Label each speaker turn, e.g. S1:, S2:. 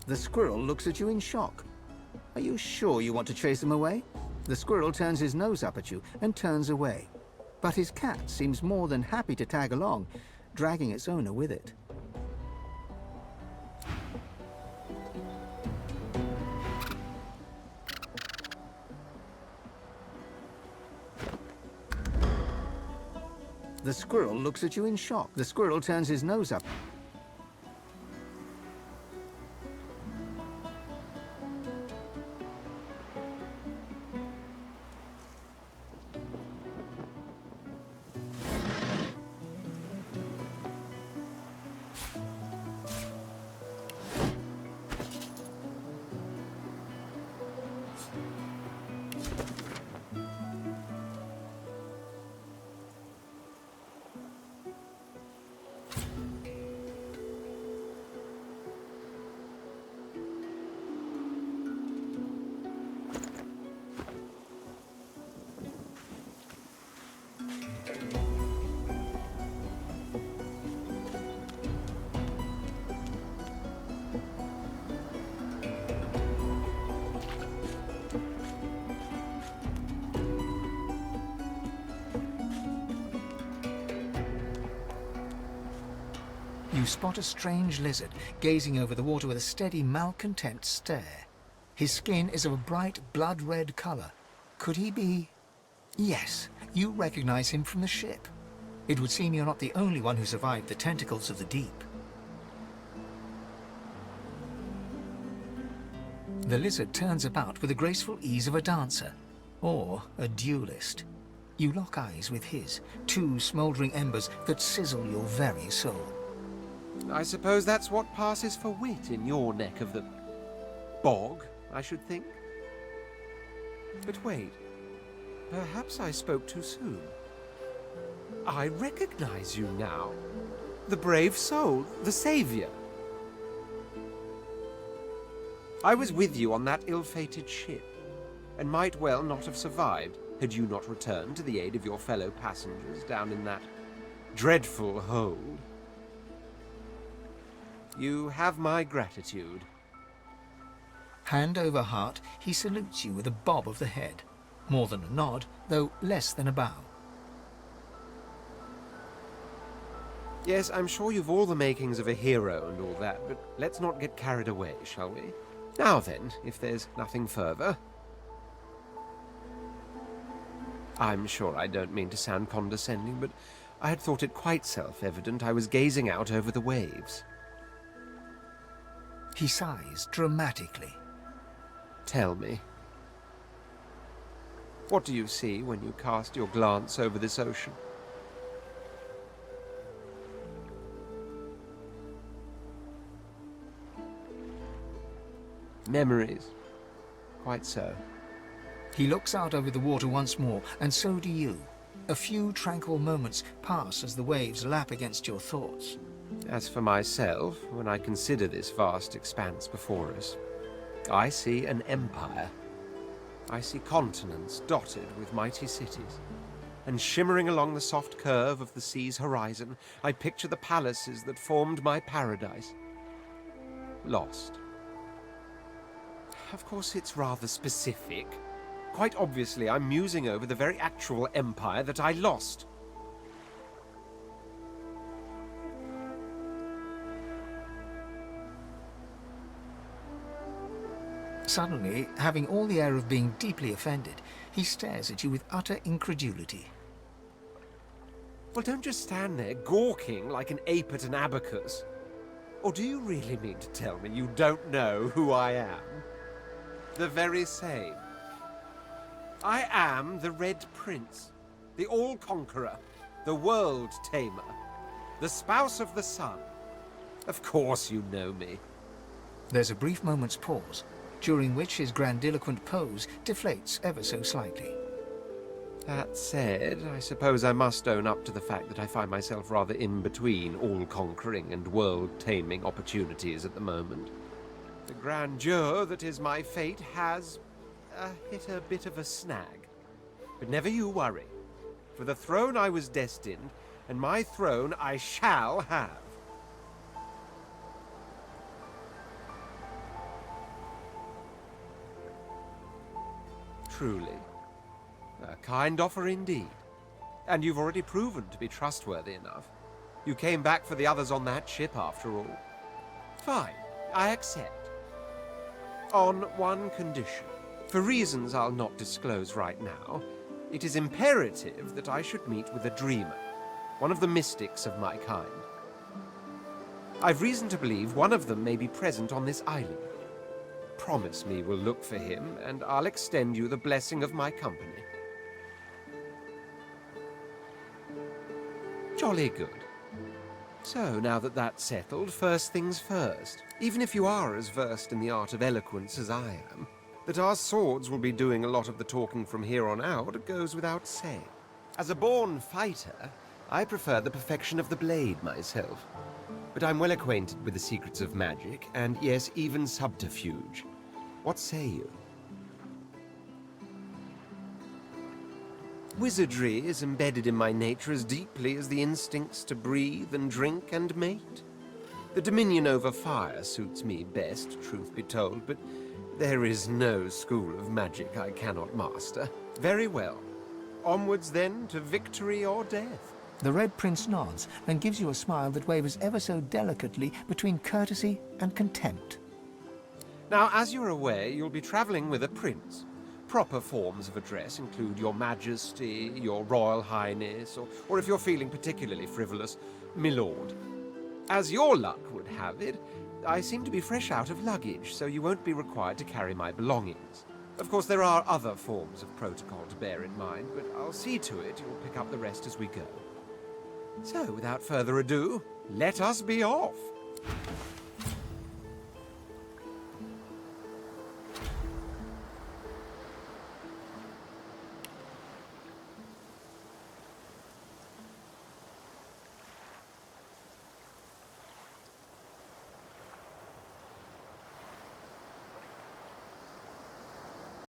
S1: The squirrel looks at you in shock. Are you sure you want to chase them away? The squirrel turns his nose up at you and turns away. But his cat seems more than happy to tag along, dragging its owner with it. The squirrel looks at you in shock. The squirrel turns his nose up. You spot a strange lizard gazing over the water with a steady, malcontent stare. His skin is of a bright, blood-red color. Could he be... Yes, you recognize him from the ship. It would seem you're not the only one who survived the tentacles of the deep. The lizard turns about with the graceful ease of a dancer, or a duelist. You lock eyes with his, two smoldering embers that sizzle your very soul.
S2: I suppose that's what passes for wit in your neck of the bog, I should think. But wait, perhaps I spoke too soon. I recognize you now. The brave soul, the savior. I was with you on that ill-fated ship, and might well not have survived had you not returned to the aid of your fellow passengers down in that dreadful hold. You have my gratitude.
S1: Hand over heart, he salutes you with a bob of the head. More than a nod, though less than a bow.
S2: Yes, I'm sure you've all the makings of a hero and all that, but let's not get carried away, shall we? Now then, if there's nothing further. I'm sure I don't mean to sound condescending, but I had thought it quite self-evident I was gazing out over the waves.
S1: He sighs dramatically.
S2: Tell me, what do you see when you cast your glance over this ocean? Memories. Quite so.
S1: He looks out over the water once more, and so do you. A few tranquil moments pass as the waves lap against your thoughts.
S2: As for myself, when I consider this vast expanse before us, I see an empire. I see continents dotted with mighty cities, and shimmering along the soft curve of the sea's horizon, I picture the palaces that formed my paradise. Lost. Of course, it's rather specific. Quite obviously, I'm musing over the very actual empire that I lost.
S1: Suddenly, having all the air of being deeply offended, he stares at you with utter incredulity.
S2: Well, don't just stand there gawking like an ape at an abacus. Or do you really mean to tell me you don't know who I am? The very same. I am the Red Prince, the All-Conqueror, the World-Tamer, the Spouse of the Sun. Of course you know me.
S1: There's a brief moment's pause, during which his grandiloquent pose deflates ever so slightly.
S2: That said, I suppose I must own up to the fact that I find myself rather in between all-conquering and world-taming opportunities at the moment. The grandeur that is my fate has hit a bit of a snag. But never you worry. For the throne I was destined, and my throne I shall have. Truly. A kind offer indeed. And you've already proven to be trustworthy enough. You came back for the others on that ship, after all. Fine, I accept. On one condition. For reasons I'll not disclose right now, it is imperative that I should meet with a dreamer, one of the mystics of my kind. I've reason to believe one of them may be present on this island. Promise me we'll look for him, and I'll extend you the blessing of my company. Jolly good. So, now that that's settled, first things first. Even if you are as versed in the art of eloquence as I am, that our swords will be doing a lot of the talking from here on out goes without saying. As a born fighter, I prefer the perfection of the blade myself. But I'm well acquainted with the secrets of magic, and yes, even subterfuge. What say you? Wizardry is embedded in my nature as deeply as the instincts to breathe and drink and mate. The dominion over fire suits me best, truth be told, but there is no school of magic I cannot master. Very well. Onwards then to victory or death.
S1: The Red Prince nods and gives you a smile that wavers ever so delicately between courtesy and contempt.
S2: Now, as you're aware, you'll be traveling with a prince. Proper forms of address include Your Majesty, Your Royal Highness, or if you're feeling particularly frivolous, My Lord. As your luck would have it, I seem to be fresh out of luggage, so you won't be required to carry my belongings. Of course, there are other forms of protocol to bear in mind, but I'll see to it you'll pick up the rest as we go. So, without further ado, let us be off!